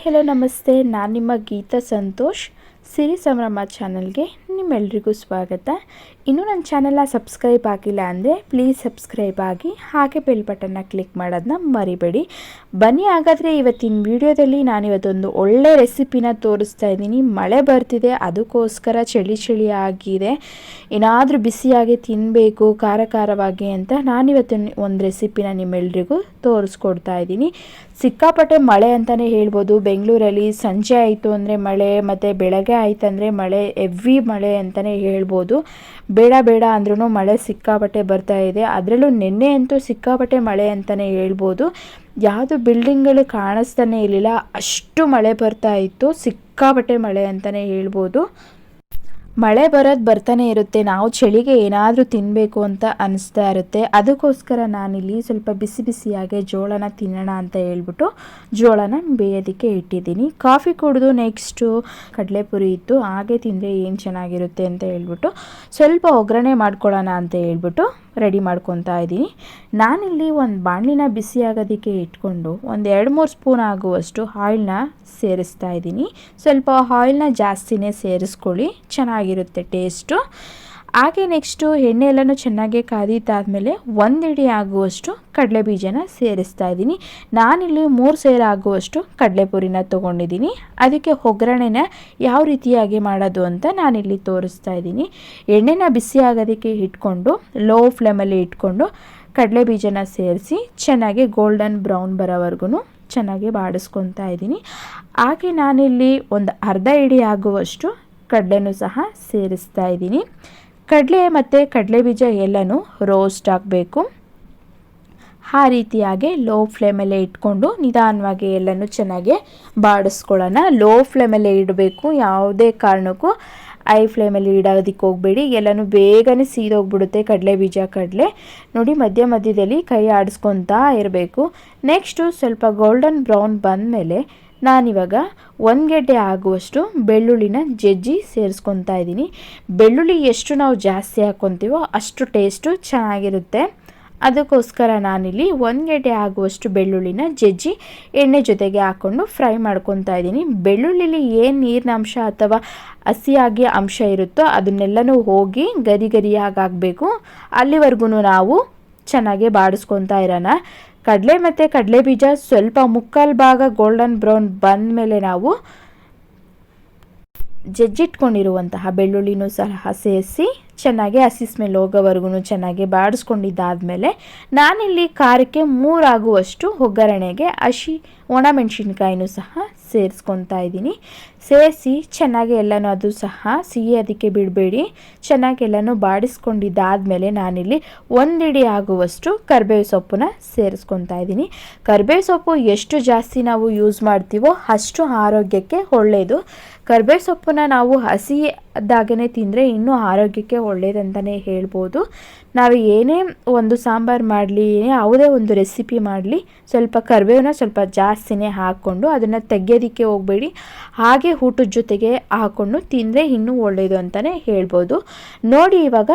Hello ನಮಸ್ತೆ. ನಾನು ನಿಮ್ಮ ಗೀತಾ ಸಂತೋಷ್. ಸಿರಿ ಸಂಭ್ರಮ ಚಾನಲ್ಗೆ ನಿಮ್ಮೆಲ್ರಿಗೂ ಸ್ವಾಗತ. ಇನ್ನೂ ನನ್ನ ಚಾನಲ್ನ ಸಬ್ಸ್ಕ್ರೈಬ್ ಆಗಿಲ್ಲ ಅಂದರೆ ಪ್ಲೀಸ್ ಸಬ್ಸ್ಕ್ರೈಬ್ ಆಗಿ, ಹಾಗೆ ಬೆಲ್ ಬಟನ್ನ ಕ್ಲಿಕ್ ಮಾಡೋದನ್ನ ಮರಿಬೇಡಿ. ಬನ್ನಿ ಹಾಗಾದರೆ ಇವತ್ತಿನ ವಿಡಿಯೋದಲ್ಲಿ ನಾನಿವತ್ತೊಂದು ಒಳ್ಳೆ ರೆಸಿಪಿನ ತೋರಿಸ್ತಾ ಇದ್ದೀನಿ. ಮಳೆ ಬರ್ತಿದೆ, ಅದಕ್ಕೋಸ್ಕರ ಚಳಿ ಆಗಿದೆ, ಏನಾದರೂ ಬಿಸಿಯಾಗಿ ತಿನ್ನಬೇಕು ಖಾರ ಖಾರವಾಗಿ ಅಂತ ನಾನಿವತ್ತು ಒಂದು ರೆಸಿಪಿನ ನಿಮ್ಮೆಲ್ರಿಗೂ ತೋರಿಸ್ಕೊಡ್ತಾ ಇದ್ದೀನಿ. ಸಿಕ್ಕಾಪಟ್ಟೆ ಮಳೆ ಅಂತಲೇ ಹೇಳ್ಬೋದು. ಬೆಂಗಳೂರಲ್ಲಿ ಸಂಜೆ ಆಯಿತು ಅಂದರೆ ಮಳೆ, ಮತ್ತು ಬೆಳಗ್ಗೆ ಆಯಿತು ಅಂದರೆ ಮಳೆ, ಎವ್ರಿ ಮಳೆ ಅಂತಲೇ ಹೇಳ್ಬೋದು. ಬೇಡ ಅಂದ್ರೂ ಮಳೆ ಸಿಕ್ಕಾಪಟ್ಟೆ ಬರ್ತಾ ಇದೆ. ಅದರಲ್ಲೂ ನಿನ್ನೆ ಅಂತೂ ಸಿಕ್ಕಾಪಟ್ಟೆ ಮಳೆ ಅಂತಲೇ ಹೇಳ್ಬೋದು. ಯಾವುದು ಬಿಲ್ಡಿಂಗ್ಗಳು ಕಾಣಿಸ್ತಾನೆ ಇರಲಿಲ್ಲ, ಅಷ್ಟು ಮಳೆ ಬರ್ತಾ ಇತ್ತು. ಸಿಕ್ಕಾಪಟ್ಟೆ ಮಳೆ ಅಂತಲೇ ಹೇಳ್ಬೋದು. ಮಳೆ ಬರೋದು ಬರ್ತಾನೆ ಇರುತ್ತೆ, ನಾವು ಚಳಿಗೆ ಏನಾದರೂ ತಿನ್ನಬೇಕು ಅಂತ ಅನಿಸ್ತಾ ಇರುತ್ತೆ. ಅದಕ್ಕೋಸ್ಕರ ನಾನಿಲ್ಲಿ ಸ್ವಲ್ಪ ಬಿಸಿಯಾಗಿ ಜೋಳನ ತಿನ್ನೋಣ ಅಂತ ಹೇಳ್ಬಿಟ್ಟು ಜೋಳನ ಬೇಯೋದಕ್ಕೆ ಇಟ್ಟಿದ್ದೀನಿ. ಕಾಫಿ ಕುಡಿದು ನೆಕ್ಸ್ಟು ಕಡಲೆಪುರಿ ಇತ್ತು, ಹಾಗೆ ತಿಂದರೆ ಏನು ಚೆನ್ನಾಗಿರುತ್ತೆ ಅಂತ ಹೇಳ್ಬಿಟ್ಟು ಸ್ವಲ್ಪ ಒಗ್ಗರಣೆ ಮಾಡ್ಕೊಳ್ಳೋಣ ಅಂತ ಹೇಳ್ಬಿಟ್ಟು ರೆಡಿ ಮಾಡ್ಕೊತಾ ಇದ್ದೀನಿ. ನಾನಿಲ್ಲಿ ಒಂದು ಬಾಣಲಿನ ಬಿಸಿಯಾಗೋದಕ್ಕೆ ಇಟ್ಕೊಂಡು ಒಂದು 2-3 ಸ್ಪೂನ್ ಆಗುವಷ್ಟು ಆಯಿಲ್ನ ಸೇರಿಸ್ತಾ ಇದ್ದೀನಿ. ಸ್ವಲ್ಪ ಆಯಿಲ್ನ ಜಾಸ್ತಿನೇ ಸೇರಿಸ್ಕೊಳ್ಳಿ, ಚೆನ್ನಾಗಿರುತ್ತೆ ಟೇಸ್ಟು. ಹಾಗೆ ನೆಕ್ಸ್ಟು ಎಣ್ಣೆ ಎಲ್ಲನೂ ಚೆನ್ನಾಗಿ ಕಾದಿದ್ದಾದಮೇಲೆ 1 ಹಿಡಿ ಆಗುವಷ್ಟು ಕಡಲೆ ಬೀಜನ ಸೇರಿಸ್ತಾ ಇದ್ದೀನಿ. ನಾನಿಲ್ಲಿ 3 ಸೇರು ಆಗುವಷ್ಟು ಕಡಲೆಪುರಿನ ತೊಗೊಂಡಿದ್ದೀನಿ. ಅದಕ್ಕೆ ಒಗ್ಗರಣೆನ ಯಾವ ರೀತಿಯಾಗಿ ಮಾಡೋದು ಅಂತ ನಾನಿಲ್ಲಿ ತೋರಿಸ್ತಾ ಇದ್ದೀನಿ. ಎಣ್ಣೆನ ಬಿಸಿ ಆಗೋದಕ್ಕೆ ಇಟ್ಕೊಂಡು ಲೋ ಫ್ಲೇಮಲ್ಲಿ ಇಟ್ಕೊಂಡು ಕಡಲೆ ಬೀಜನ ಸೇರಿಸಿ ಚೆನ್ನಾಗಿ ಗೋಲ್ಡನ್ ಬ್ರೌನ್ ಬರೋವರೆಗೂ ಚೆನ್ನಾಗಿ ಬಾಡಿಸ್ಕೊತಾ ಇದ್ದೀನಿ. ಹಾಗೆ ನಾನಿಲ್ಲಿ ಒಂದು ಅರ್ಧ ಹಿಡಿ ಆಗುವಷ್ಟು ಕಡಲೆನೂ ಸಹ ಸೇರಿಸ್ತಾ ಇದ್ದೀನಿ. ಕಡಲೆ ಮತ್ತು ಕಡಲೆ ಬೀಜ ಎಲ್ಲನೂ ರೋಸ್ಟ್ ಆಗಬೇಕು. ಆ ರೀತಿಯಾಗಿ ಲೋ ಫ್ಲೇಮಲ್ಲೇ ಇಟ್ಕೊಂಡು ನಿಧಾನವಾಗಿ ಎಲ್ಲನೂ ಚೆನ್ನಾಗಿ ಬಾಡಿಸ್ಕೊಳ್ಳೋಣ. ಲೋ ಫ್ಲೇಮಲ್ಲೇ ಇಡಬೇಕು, ಯಾವುದೇ ಕಾರಣಕ್ಕೂ ಹೈ ಫ್ಲೇಮಲ್ಲಿ ಇಡೋದಕ್ಕೆ ಹೋಗಬೇಡಿ. ಎಲ್ಲನೂ ಬೇಗನೆ ಸೀದೋಗ್ಬಿಡುತ್ತೆ ಕಡಲೆ ನೋಡಿ. ಮಧ್ಯದಲ್ಲಿ ಕೈ ಆಡಿಸ್ಕೊತಾ ಇರಬೇಕು. ನೆಕ್ಸ್ಟು ಸ್ವಲ್ಪ ಗೋಲ್ಡನ್ ಬ್ರೌನ್ ಬಂದಮೇಲೆ ನಾನಿವಾಗ 1 ಗೆಡ್ಡೆ ಆಗುವಷ್ಟು ಬೆಳ್ಳುಳ್ಳಿನ ಜಜ್ಜಿ ಸೇರಿಸ್ಕೊತಾ ಇದ್ದೀನಿ. ಬೆಳ್ಳುಳ್ಳಿ ಎಷ್ಟು ನಾವು ಜಾಸ್ತಿ ಹಾಕ್ಕೊತೀವೋ ಅಷ್ಟು ಟೇಸ್ಟು ಚೆನ್ನಾಗಿರುತ್ತೆ. ಅದಕ್ಕೋಸ್ಕರ ನಾನಿಲ್ಲಿ 1 ಗೆಡ್ಡೆ ಆಗುವಷ್ಟು ಬೆಳ್ಳುಳ್ಳಿನ ಜಜ್ಜಿ ಎಣ್ಣೆ ಜೊತೆಗೆ ಹಾಕ್ಕೊಂಡು ಫ್ರೈ ಮಾಡ್ಕೊತಾ ಇದ್ದೀನಿ. ಬೆಳ್ಳುಳ್ಳಿಲಿ ಏನು ನೀರಿನ ಅಂಶ ಅಥವಾ ಹಸಿಯಾಗಿ ಅಂಶ ಇರುತ್ತೋ ಅದನ್ನೆಲ್ಲನೂ ಹೋಗಿ ಗರಿಯಾಗಿ ಆಗಬೇಕು. ಅಲ್ಲಿವರೆಗೂ ನಾವು ಚೆನ್ನಾಗಿ ಬಾಡಿಸ್ಕೊತಾ ಇರೋಣ. ಕಡಲೆ ಮತ್ತು ಕಡಲೆ ಬೀಜ ಸ್ವಲ್ಪ ಮುಕ್ಕಾಲು ಭಾಗ ಗೋಲ್ಡನ್ ಬ್ರೌನ್ ಬಂದ ಮೇಲೆ ನಾವು ಜಜ್ಜಿಟ್ಕೊಂಡಿರುವಂತಹ ಬೆಳ್ಳುಳ್ಳಿನೂ ಸಹ ಸೇರಿಸಿ ಚೆನ್ನಾಗಿ ಹಸಿ ಸ್ಮೆಲ್ ಹೋಗೋವರೆಗೂ ಚೆನ್ನಾಗಿ ಬಾಡಿಸ್ಕೊಂಡಿದ್ದಾದಮೇಲೆ ನಾನಿಲ್ಲಿ ಖಾರಕ್ಕೆ 3 ಆಗುವಷ್ಟು ಒಗ್ಗರಣೆಗೆ ಒಣಮೆಣಸಿನ್ಕಾಯಿನೂ ಸಹ ಸೇರಿಸ್ಕೊತಾ ಇದ್ದೀನಿ. ಸೇರಿಸಿ ಚೆನ್ನಾಗಿ ಎಲ್ಲನೂ ಅದು ಸಹ ಸಿಹಿ ಅದಕ್ಕೆ ಬಿಡಬೇಡಿ. ಚೆನ್ನಾಗಿ ಎಲ್ಲನೂ ಬಾಡಿಸ್ಕೊಂಡಿದ್ದಾದಮೇಲೆ ನಾನಿಲ್ಲಿ 1 ಹಿಡಿ ಆಗುವಷ್ಟು ಕರಿಬೇವು ಸೊಪ್ಪನ್ನ ಸೇರಿಸ್ಕೊತಾ ಇದ್ದೀನಿ. ಕರಿಬೇವು ಸೊಪ್ಪು ಎಷ್ಟು ಜಾಸ್ತಿ ನಾವು ಯೂಸ್ ಮಾಡ್ತೀವೋ ಅಷ್ಟು ಆರೋಗ್ಯಕ್ಕೆ ಒಳ್ಳೆಯದು. ಕರಿಬೇವು ಸೊಪ್ಪನ್ನ ನಾವು ಹಸಿದಾಗೇ ತಿಂದರೆ ಇನ್ನೂ ಆರೋಗ್ಯಕ್ಕೆ ಒಳ್ಳೆಯದಂತಲೇ ಹೇಳ್ಬೋದು. ನಾವು ಏನೇ ಒಂದು ಸಾಂಬಾರು ಮಾಡಲಿ, ಯಾವುದೇ ಒಂದು ರೆಸಿಪಿ ಮಾಡಲಿ, ಸ್ವಲ್ಪ ಕರಿಬೇವನ್ನ ಸ್ವಲ್ಪ ಜಾಸ್ತಿನೇ ಹಾಕ್ಕೊಂಡು ಅದನ್ನು ತೆಗೆಯೋದಕ್ಕೆ ಹೋಗಬೇಡಿ. ಹಾಗೆ ಊಟದ ಜೊತೆಗೆ ಹಾಕ್ಕೊಂಡು ತಿಂದರೆ ಇನ್ನೂ ಒಳ್ಳೆಯದು ಅಂತಲೇ ಹೇಳ್ಬೋದು. ನೋಡಿ,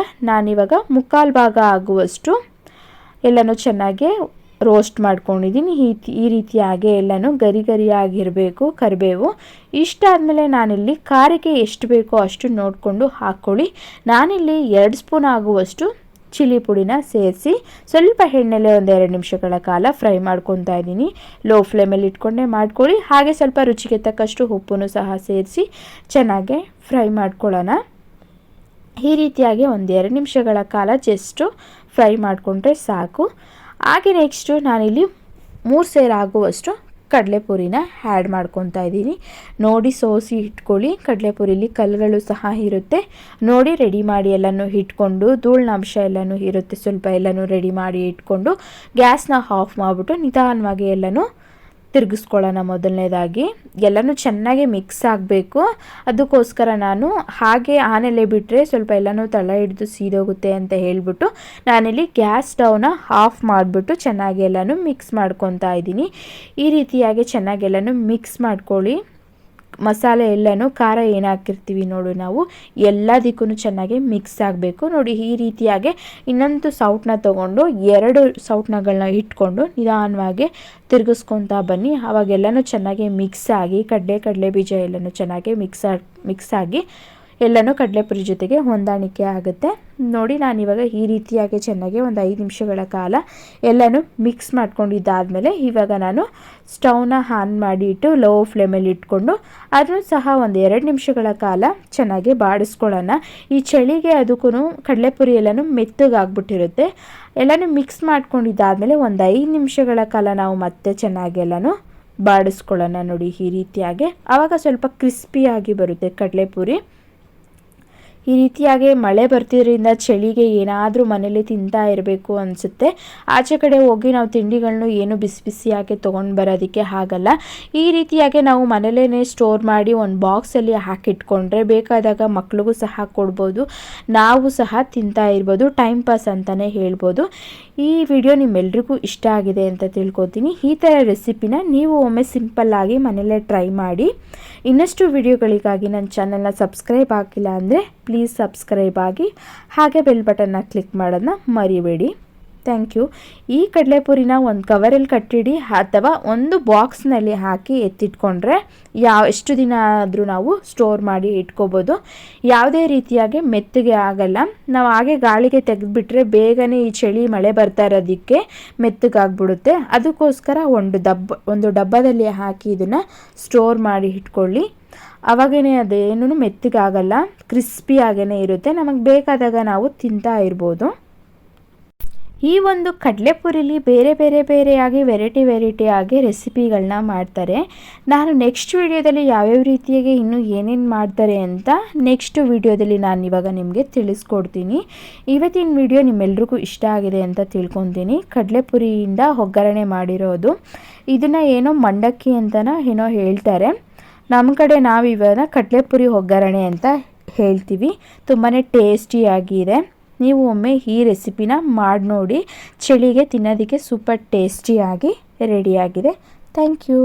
ನಾನಿವಾಗ ಮುಕ್ಕಾಲು ಭಾಗ ಆಗುವಷ್ಟು ಎಲ್ಲನೂ ಚೆನ್ನಾಗಿ ರೋಸ್ಟ್ ಮಾಡ್ಕೊಂಡಿದ್ದೀನಿ. ಈ ರೀತಿಯಾಗಿ ಎಲ್ಲನೂ ಗರಿಯಾಗಿರಬೇಕು ಕರಿಬೇವು. ಇಷ್ಟ ಆದಮೇಲೆ ನಾನಿಲ್ಲಿ ಖಾರಕ್ಕೆ ಎಷ್ಟು ಬೇಕೋ ಅಷ್ಟು ನೋಡಿಕೊಂಡು ಹಾಕ್ಕೊಳ್ಳಿ. ನಾನಿಲ್ಲಿ 2 ಸ್ಪೂನ್ ಆಗುವಷ್ಟು ಚಿಲ್ಲಿ ಪುಡಿನ ಸೇರಿಸಿ ಸ್ವಲ್ಪ ಎಣ್ಣೆಲೆ ಒಂದು 2 ನಿಮಿಷಗಳ ಕಾಲ ಫ್ರೈ ಮಾಡ್ಕೊತಾ ಇದ್ದೀನಿ. ಲೋ ಫ್ಲೇಮಲ್ಲಿ ಇಟ್ಕೊಂಡೇ ಮಾಡ್ಕೊಳ್ಳಿ. ಹಾಗೆ ಸ್ವಲ್ಪ ರುಚಿಗೆ ತಕ್ಕಷ್ಟು ಉಪ್ಪನ್ನು ಸಹ ಸೇರಿಸಿ ಚೆನ್ನಾಗಿ ಫ್ರೈ ಮಾಡ್ಕೊಳ್ಳೋಣ. ಈ ರೀತಿಯಾಗಿ ಒಂದು 2 ನಿಮಿಷಗಳ ಕಾಲ ಜಸ್ಟು ಫ್ರೈ ಮಾಡಿಕೊಂಡ್ರೆ ಸಾಕು. ಹಾಗೆ ನೆಕ್ಸ್ಟು ನಾನಿಲ್ಲಿ 3 ಸೇರು ಆಗುವಷ್ಟು ಕಡಲೆಪುರಿನ ಆ್ಯಡ್ ಮಾಡ್ಕೊತಾ ಇದ್ದೀನಿ. ನೋಡಿ, ಸೋಸಿ ಇಟ್ಕೊಳ್ಳಿ. ಕಡಲೆಪುರಿಲಿ ಕಲ್ಲುಗಳು ಸಹ ಇರುತ್ತೆ. ನೋಡಿ, ರೆಡಿ ಮಾಡಿ ಎಲ್ಲನೂ ಇಟ್ಕೊಂಡು ಧೂಳಿನ ಅಂಶ ಎಲ್ಲನೂ ಇರುತ್ತೆ, ಸ್ವಲ್ಪ ಎಲ್ಲನೂ ರೆಡಿ ಮಾಡಿ ಇಟ್ಕೊಂಡು ಗ್ಯಾಸ್ನ ಆಫ್ ಮಾಡಿಬಿಟ್ಟು ನಿಧಾನವಾಗಿ ಎಲ್ಲನೂ ತಿರುಗಿಸ್ಕೊಳ್ಳೋಣ. ಮೊದಲನೇದಾಗಿ ಎಲ್ಲನೂ ಚೆನ್ನಾಗಿ ಮಿಕ್ಸ್ ಆಗಬೇಕು. ಅದಕ್ಕೋಸ್ಕರ ನಾನು ಹಾಗೆ ಆನೆಲೆ ಬಿಟ್ಟರೆ ಸ್ವಲ್ಪ ಎಲ್ಲನೂ ತಳ ಹಿಡಿದು ಸೀದೋಗುತ್ತೆ ಅಂತ ಹೇಳ್ಬಿಟ್ಟು ನಾನಿಲ್ಲಿ ಗ್ಯಾಸ್ ಸ್ಟವ್ನ ಆಫ್ ಮಾಡಿಬಿಟ್ಟು ಚೆನ್ನಾಗಿ ಎಲ್ಲನೂ ಮಿಕ್ಸ್ ಮಾಡ್ಕೊತಾ ಇದ್ದೀನಿ. ಈ ರೀತಿಯಾಗಿ ಚೆನ್ನಾಗಿ ಎಲ್ಲನೂ ಮಿಕ್ಸ್ ಮಾಡ್ಕೊಳ್ಳಿ. ಮಸಾಲೆ ಎಲ್ಲನೂ ಖಾರ ಏನು ಹಾಕಿರ್ತೀವಿ ನೋಡು ನಾವು ಎಲ್ಲದಕ್ಕೂ ಚೆನ್ನಾಗಿ ಮಿಕ್ಸ್ ಆಗಬೇಕು ನೋಡಿ. ಈ ರೀತಿಯಾಗಿ ಇನ್ನೊಂದು ಸೌಟನ್ನ ತೊಗೊಂಡು 2 ಸೌಟನಗಳನ್ನ ಇಟ್ಕೊಂಡು ನಿಧಾನವಾಗಿ ತಿರುಗಿಸ್ಕೊತಾ ಬನ್ನಿ. ಆವಾಗೆಲ್ಲನೂ ಚೆನ್ನಾಗಿ ಮಿಕ್ಸ್ ಆಗಿ ಕಡಲೆ ಬೀಜ ಎಲ್ಲನೂ ಚೆನ್ನಾಗಿ ಮಿಕ್ಸ್ ಆಗಿ ಎಲ್ಲನೂ ಕಡಲೆಪುರಿ ಜೊತೆಗೆ ಹೊಂದಾಣಿಕೆ ಆಗುತ್ತೆ ನೋಡಿ. ನಾನಿವಾಗ ಈ ರೀತಿಯಾಗಿ ಚೆನ್ನಾಗಿ ಒಂದು 5 ನಿಮಿಷಗಳ ಕಾಲ ಎಲ್ಲನೂ ಮಿಕ್ಸ್ ಮಾಡ್ಕೊಂಡಿದ್ದಾದಮೇಲೆ ಇವಾಗ ನಾನು ಸ್ಟವ್ನ ಆನ್ ಮಾಡಿಟ್ಟು ಲೋ ಫ್ಲೇಮಲ್ಲಿ ಇಟ್ಕೊಂಡು ಅದನ್ನು ಸಹ ಒಂದು 2 ನಿಮಿಷಗಳ ಕಾಲ ಚೆನ್ನಾಗಿ ಬಾಡಿಸ್ಕೊಳ್ಳೋಣ. ಈ ಚಳಿಗೆ ಅದಕ್ಕೂ ಕಡಲೆಪುರಿ ಎಲ್ಲನೂ ಮೆತ್ತಗಾಗ್ಬಿಟ್ಟಿರುತ್ತೆ. ಎಲ್ಲನೂ ಮಿಕ್ಸ್ ಮಾಡ್ಕೊಂಡಿದ್ದಾದಮೇಲೆ ಒಂದು 5 ನಿಮಿಷಗಳ ಕಾಲ ನಾವು ಮತ್ತೆ ಚೆನ್ನಾಗಿ ಎಲ್ಲನೂ ಬಾಡಿಸ್ಕೊಳ್ಳೋಣ ನೋಡಿ. ಈ ರೀತಿಯಾಗಿ ಆವಾಗ ಸ್ವಲ್ಪ ಕ್ರಿಸ್ಪಿಯಾಗಿ ಬರುತ್ತೆ ಕಡಲೆಪುರಿ. ಈ ರೀತಿಯಾಗಿ ಮಳೆ ಬರ್ತಿದ್ರಿಂದ ಚಳಿಗೆ ಏನಾದರೂ ಮನೇಲಿ ತಿಂತಾ ಇರಬೇಕು ಅನಿಸುತ್ತೆ. ಆಚೆ ಕಡೆ ಹೋಗಿ ನಾವು ತಿಂಡಿಗಳನ್ನು ಏನು ಬಿಸಿಯಾಗಿ ತೊಗೊಂಡು ಬರೋದಕ್ಕೆ ಆಗಲ್ಲ. ಈ ರೀತಿಯಾಗಿ ನಾವು ಮನೇಲೇ ಸ್ಟೋರ್ ಮಾಡಿ ಒಂದು ಬಾಕ್ಸಲ್ಲಿ ಹಾಕಿಟ್ಕೊಂಡ್ರೆ ಬೇಕಾದಾಗ ಮಕ್ಳಿಗೂ ಸಹ ಕೊಡ್ಬೋದು, ನಾವು ಸಹ ತಿಂತಾ ಇರ್ಬೋದು. ಟೈಮ್ ಪಾಸ್ ಅಂತಲೇ ಹೇಳ್ಬೋದು. ಈ ವಿಡಿಯೋ ನಿಮ್ಮೆಲ್ರಿಗೂ ಇಷ್ಟ ಆಗಿದೆ ಅಂತ ತಿಳ್ಕೊತೀನಿ. ಈ ಥರ ರೆಸಿಪಿನ ನೀವು ಒಮ್ಮೆ ಸಿಂಪಲ್ಲಾಗಿ ಮನೇಲೇ ಟ್ರೈ ಮಾಡಿ. ಇನ್ನಷ್ಟು ವಿಡಿಯೋಗಳಿಗಾಗಿ ನನ್ನ ಚಾನಲ್ನ ಸಬ್ಸ್ಕ್ರೈಬ್ ಆಗಿಲ್ಲ ಅಂದರೆ ಪ್ಲೀಸ್ ಸಬ್ಸ್ಕ್ರೈಬ್ ಆಗಿ ಹಾಗೆ ಬೆಲ್ ಬಟನ್ನ ಕ್ಲಿಕ್ ಮಾಡೋದನ್ನ ಮರಿಬೇಡಿ. Thank you. ಈ ಕಡಲೆಪುರಿನ ಒಂದು ಕವರಲ್ಲಿ ಕಟ್ಟಿಡಿ ಅಥವಾ ಒಂದು ಬಾಕ್ಸ್ನಲ್ಲಿ ಹಾಕಿ ಎತ್ತಿಟ್ಕೊಂಡ್ರೆ ಎಷ್ಟು ದಿನ ಆದರೂ ನಾವು ಸ್ಟೋರ್ ಮಾಡಿ ಇಟ್ಕೋಬೋದು. ಯಾವುದೇ ರೀತಿಯಾಗಿ ಮೆತ್ತಗೆ ಆಗಲ್ಲ. ನಾವು ಹಾಗೆ ಗಾಳಿಗೆ ತೆಗೆದುಬಿಟ್ರೆ ಬೇಗನೆ ಈ ಚಳಿ ಮಳೆ ಬರ್ತಾ ಇರೋದಕ್ಕೆ ಮೆತ್ತಗಾಗ್ಬಿಡುತ್ತೆ. ಅದಕ್ಕೋಸ್ಕರ ಒಂದು ಡಬ್ಬದಲ್ಲಿ ಹಾಕಿ ಇದನ್ನು ಸ್ಟೋರ್ ಮಾಡಿ ಇಟ್ಕೊಳ್ಳಿ. ಆವಾಗೇ ಅದೇನೂ ಮೆತ್ತಗಾಗಲ್ಲ, ಕ್ರಿಸ್ಪಿಯಾಗೇ ಇರುತ್ತೆ. ನಮಗೆ ಬೇಕಾದಾಗ ನಾವು ತಿಂತಾ ಇರ್ಬೋದು. ಈ ಒಂದು ಕಡಲೆಪುರಿಲಿ ಬೇರೆಯಾಗಿ ವೆರೈಟಿಯಾಗಿ ರೆಸಿಪಿಗಳನ್ನ ಮಾಡ್ತಾರೆ. ನಾನು ನೆಕ್ಸ್ಟ್ ವಿಡಿಯೋದಲ್ಲಿ ಯಾವ್ಯಾವ ರೀತಿಯಾಗಿ ಇನ್ನೂ ಏನೇನು ಮಾಡ್ತಾರೆ ಅಂತ ನೆಕ್ಸ್ಟ್ ವಿಡಿಯೋದಲ್ಲಿ ನಾನು ಇವಾಗ ನಿಮಗೆ ತಿಳಿಸ್ಕೊಡ್ತೀನಿ. ಇವತ್ತಿನ ವಿಡಿಯೋ ನಿಮ್ಮೆಲ್ರಿಗೂ ಇಷ್ಟ ಆಗಿದೆ ಅಂತ ತಿಳ್ಕೊತೀನಿ. ಕಡಲೆಪುರಿಯಿಂದ ಒಗ್ಗರಣೆ ಮಾಡಿರೋದು, ಇದನ್ನು ಏನೋ ಮಂಡಕ್ಕಿ ಅಂತನೋ ಏನೋ ಹೇಳ್ತಾರೆ. ನಮ್ಮ ಕಡೆ ನಾವು ಇವಾಗ ಕಡಲೆಪುರಿ ಒಗ್ಗರಣೆ ಅಂತ ಹೇಳ್ತೀವಿ. ತುಂಬಾ ಟೇಸ್ಟಿಯಾಗಿದೆ. ನೀವು ಒಮ್ಮೆ ಈ ರೆಸಿಪಿನ ಮಾಡಿ ನೋಡಿ. ಚಳಿಗೆ ತಿನ್ನೋದಕ್ಕೆ ಸೂಪರ್ ಟೇಸ್ಟಿಯಾಗಿ ರೆಡಿಯಾಗಿದೆ. Thank you.